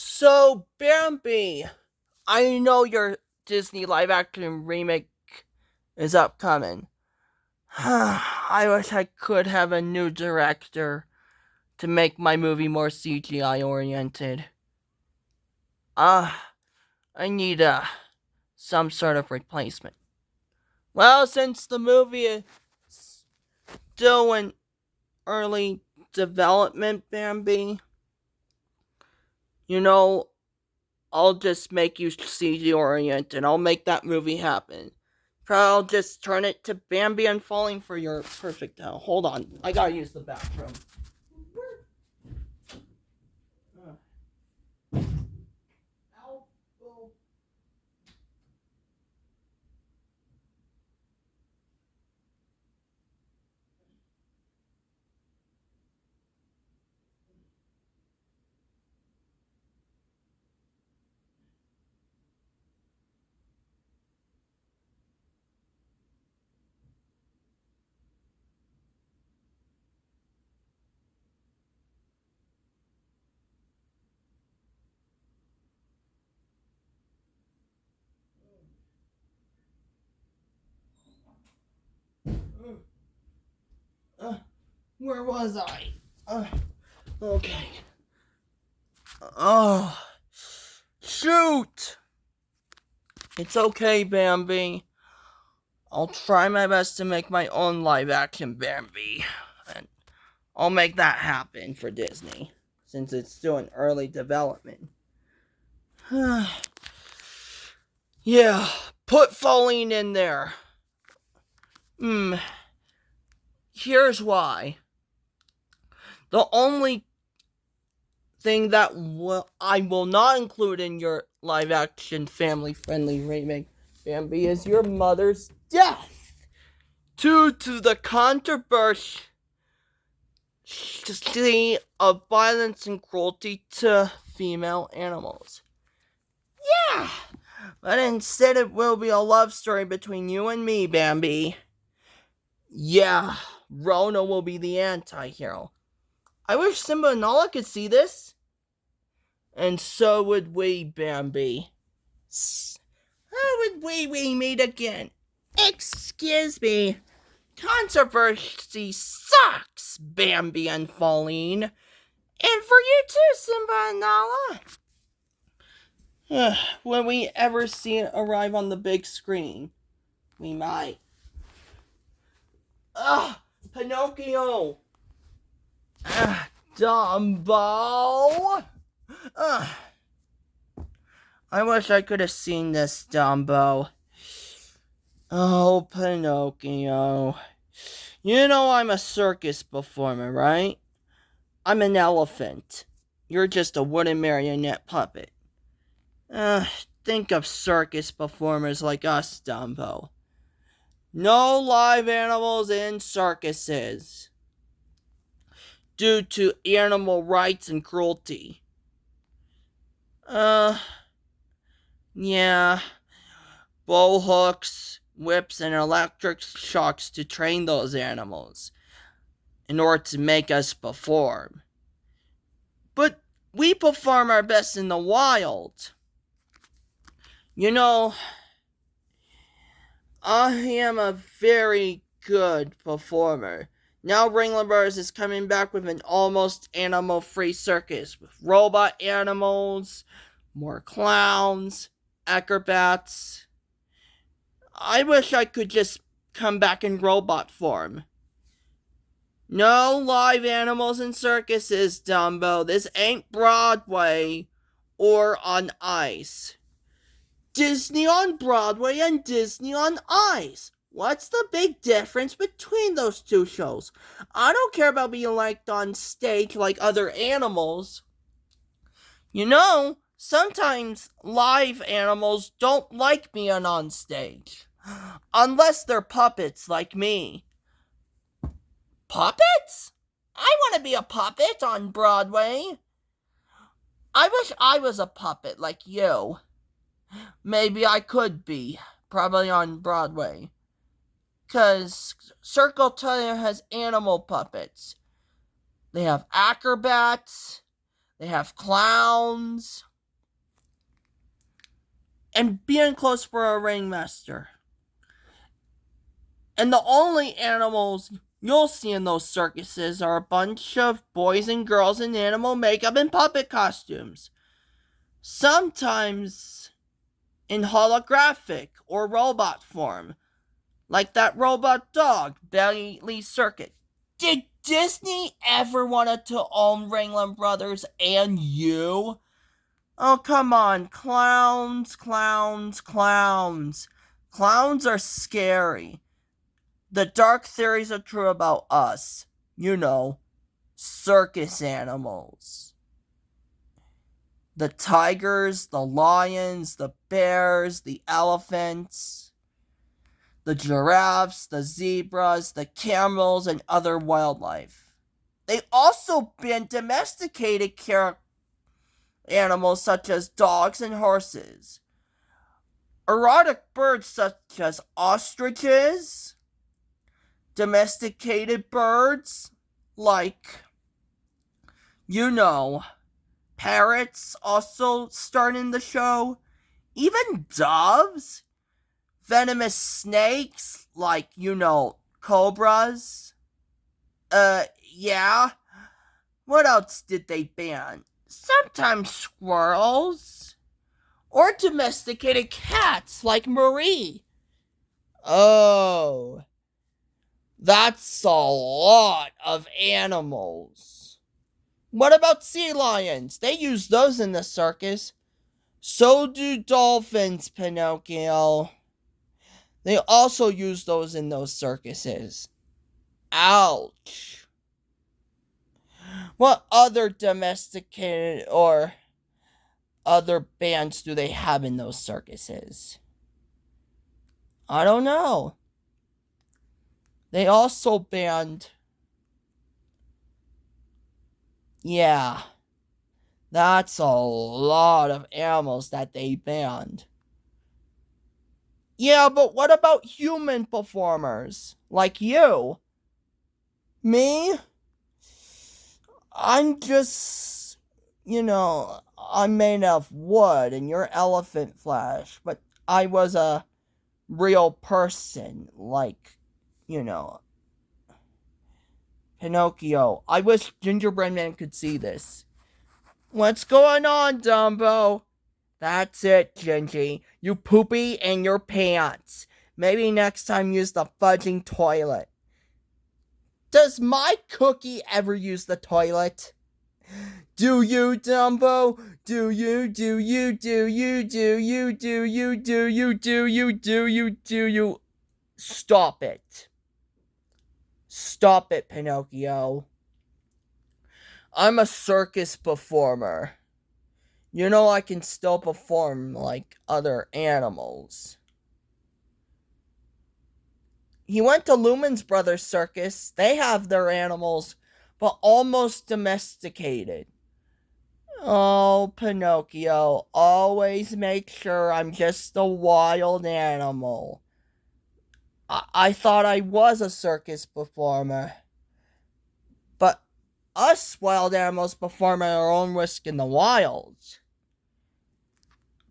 So, Bambi, I know your Disney live action remake is upcoming. I wish I could have a new director to make my movie more CGI oriented. Uh, I need some sort of replacement. Well, since the movie is still in early development, Bambi, you know, I'll just make you CG oriented. I'll make that movie happen. I'll just turn it to Bambi and Faline for your perfect hell. Hold on, I gotta use the bathroom. Where was I? Okay. Oh, shoot! It's okay, Bambi. I'll try my best to make my own live action Bambi. And I'll make that happen for Disney, since it's still in early development. Yeah, put Faline in there. Here's why. The only thing that I will not include in your live action family friendly remake, Bambi, is your mother's death due to the controversy of violence and cruelty to female animals. Yeah, but instead it will be a love story between you and me, Bambi. Yeah, Rona will be the anti-hero. I wish Simba and Nala could see this. And so would we, Bambi. How would we meet again? Excuse me. Controversy sucks, Bambi and Faline. And for you too, Simba and Nala. When we ever see it arrive on the big screen, we might. Pinocchio! Dumbo! I wish I could have seen this, Dumbo. Oh, Pinocchio. You know I'm a circus performer, right? I'm an elephant. You're just a wooden marionette puppet. Think of circus performers like us, Dumbo. No live animals in circuses due to animal rights and cruelty. Yeah. Bow hooks, whips, and electric shocks to train those animals in order to make us perform. But we perform our best in the wild. You know, I am a very good performer. Now Ringling is coming back with an almost animal-free circus with robot animals, more clowns, acrobats. I wish I could just come back in robot form. No live animals in circuses, Dumbo. This ain't Broadway or on ice. Disney on Broadway and Disney on Ice. What's the big difference between those two shows? I don't care about being liked on stage like other animals. You know, sometimes live animals don't like being on stage. Unless they're puppets like me. Puppets? I want to be a puppet on Broadway. I wish I was a puppet like you. Maybe I could be, probably on Broadway. 'Cause Circle Taylor has animal puppets. They have acrobats. They have clowns. and being close for a ringmaster. And the only animals you'll see in those circuses are a bunch of boys and girls in animal makeup and puppet costumes. Sometimes in holographic or robot form, like that robot dog, Belly Circuit. Did Disney ever wanted to own Ringling Brothers and you? Oh, come on. Clowns, clowns, clowns. Clowns are scary. The dark theories are true about us. You know, circus animals. The tigers, the lions, the bears, the elephants, the giraffes, the zebras, the camels, and other wildlife. They also banned domesticated animals such as dogs and horses. Erotic birds such as ostriches, domesticated birds like, parrots also start in the show. Even doves, venomous snakes like, cobras. Yeah. What else did they ban? Sometimes squirrels. Or domesticated cats like Marie. Oh. That's a lot of animals. What about sea lions? They use those in the circus. So do dolphins, Pinocchio. They also use those in those circuses. Ouch. What other domesticated or other bands do they have in those circuses? I don't know. They also banned. Yeah. That's a lot of animals that they banned. Yeah, but what about human performers? Like you? Me? I'm just, I'm made of wood and you're elephant flesh, but I was a real person, like, Pinocchio. I wish Gingerbread Man could see this. What's going on, Dumbo? That's it, Gingy. You poopy in your pants. Maybe next time use the fudging toilet. Does my cookie ever use the toilet? Do you, Dumbo? Do you? Stop it. Stop it, Pinocchio. I'm a circus performer. I can still perform like other animals. He went to Lumen's Brothers Circus. They have their animals, but almost domesticated. Oh, Pinocchio, always make sure I'm just a wild animal. I thought I was a circus performer. But us wild animals perform at our own risk in the wilds.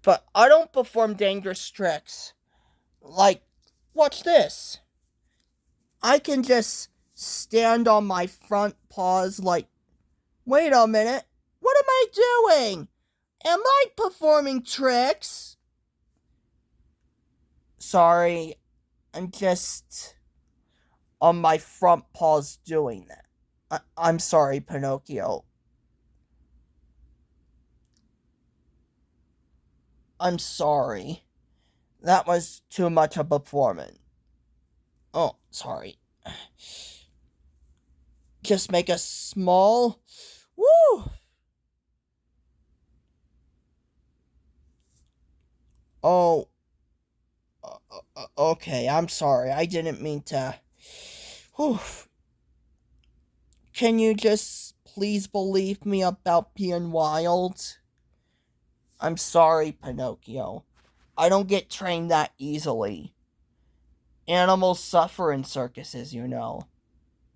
But I don't perform dangerous tricks. Like, watch this. I can just stand on my front paws like, wait a minute, what am I doing? Am I performing tricks? Sorry, I'm just on my front paws doing that. I'm sorry, Pinocchio. I'm sorry. That was too much of a performance. Oh, sorry. Just make a small... Woo! Oh. Okay, I'm sorry. I didn't mean to... Whew. Can you just please believe me about being wild? I'm sorry, Pinocchio. I don't get trained that easily. Animals suffer in circuses,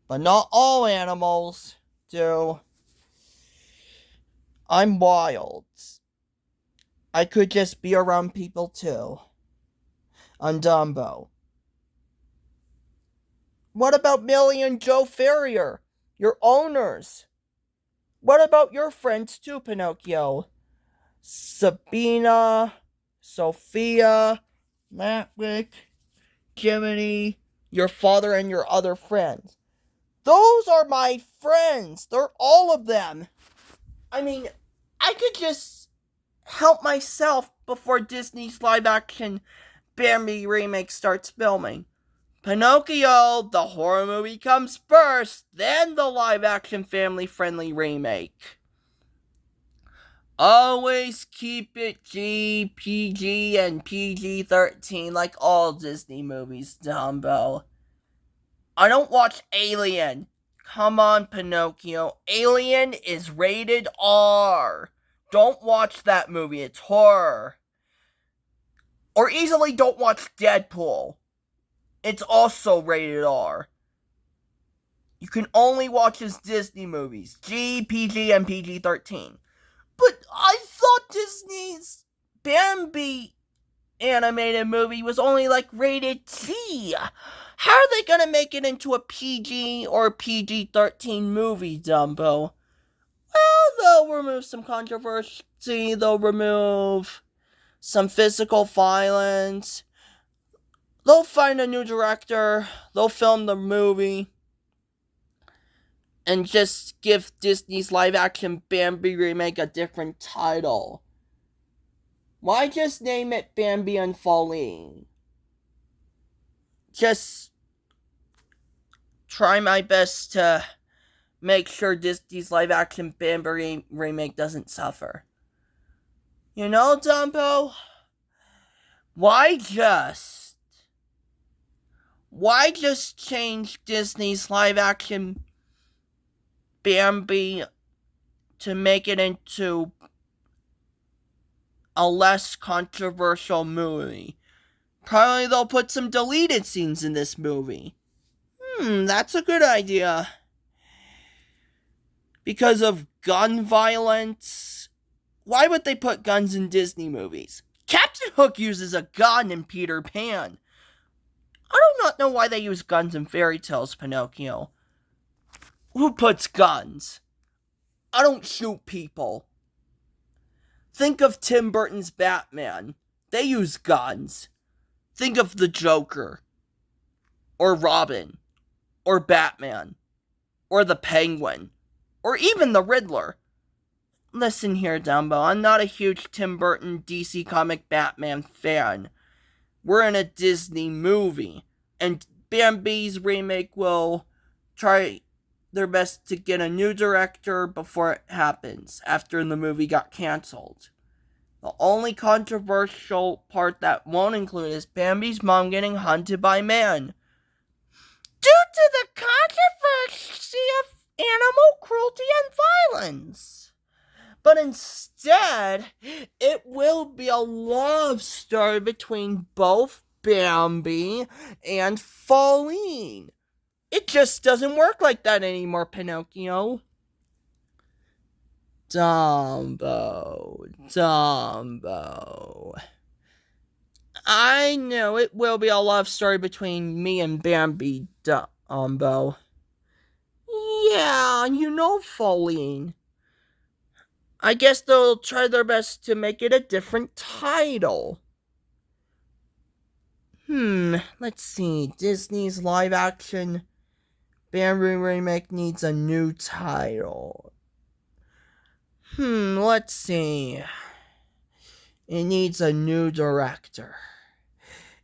But not all animals do. I'm wild. I could just be around people too. On Dumbo. What about Millie and Joe Ferrier, your owners? What about your friends too, Pinocchio? Sabina, Sophia, Matwick, Jiminy, your father and your other friends. Those are my friends. They're all of them. I mean, I could just help myself before Disney's live action Bambi remake starts filming. Pinocchio, the horror movie comes first, then the live action family friendly remake. Always keep it G, PG, and PG-13 like all Disney movies, Dumbo. I don't watch Alien. Come on, Pinocchio. Alien is rated R. Don't watch that movie, it's horror. Or easily don't watch Deadpool. It's also rated R. You can only watch his Disney movies. G, PG, and PG-13. But I thought Disney's Bambi animated movie was only rated G. How are they gonna make it into a PG or PG-13 movie, Dumbo? Well, they'll remove some controversy, they'll remove some physical violence, they'll find a new director, they'll film the movie, and just give Disney's live-action Bambi remake a different title. Why just name it Bambi and Faline? Just try my best to make sure Disney's live-action Bambi remake doesn't suffer. You know, Dumbo? Why just change Disney's live-action Bambi to make it into a less controversial movie? Probably they'll put some deleted scenes in this movie. That's a good idea. Because of gun violence. Why would they put guns in Disney movies? Captain Hook uses a gun in Peter Pan. I do not know why they use guns in fairy tales, Pinocchio. Who puts guns? I don't shoot people. Think of Tim Burton's Batman. They use guns. Think of the Joker. Or Robin. Or Batman. Or the Penguin. Or even the Riddler. Listen here, Dumbo. I'm not a huge Tim Burton DC comic Batman fan. We're in a Disney movie. And Bambi's remake will try their best to get a new director before it happens, after the movie got cancelled. The only controversial part that won't include is Bambi's mom getting hunted by man. Due to the controversy of animal cruelty and violence. But instead, it will be a love story between both Bambi and Faline. It just doesn't work like that anymore, Pinocchio. Dumbo. I know it will be a love story between me and Bambi, Dumbo. Yeah, you know, Faline. I guess they'll try their best to make it a different title. Let's see. Disney's live action Bambi remake needs a new title. Let's see. It needs a new director.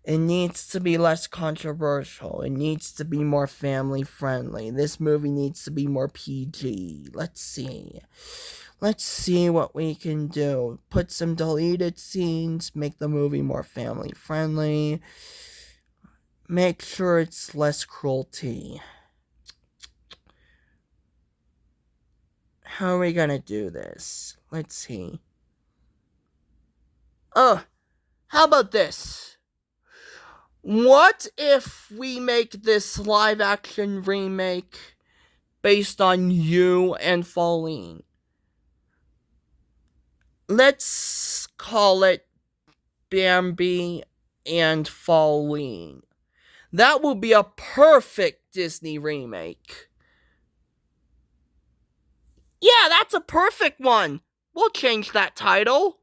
It needs to be less controversial. It needs to be more family friendly. This movie needs to be more PG. Let's see what we can do. Put some deleted scenes, make the movie more family friendly. Make sure it's less cruelty. How are we gonna do this? Let's see. How about this? What if we make this live action remake based on you and Faline? Let's call it Bambi and Faline. That would be a perfect Disney remake. Yeah, that's a perfect one. We'll change that title.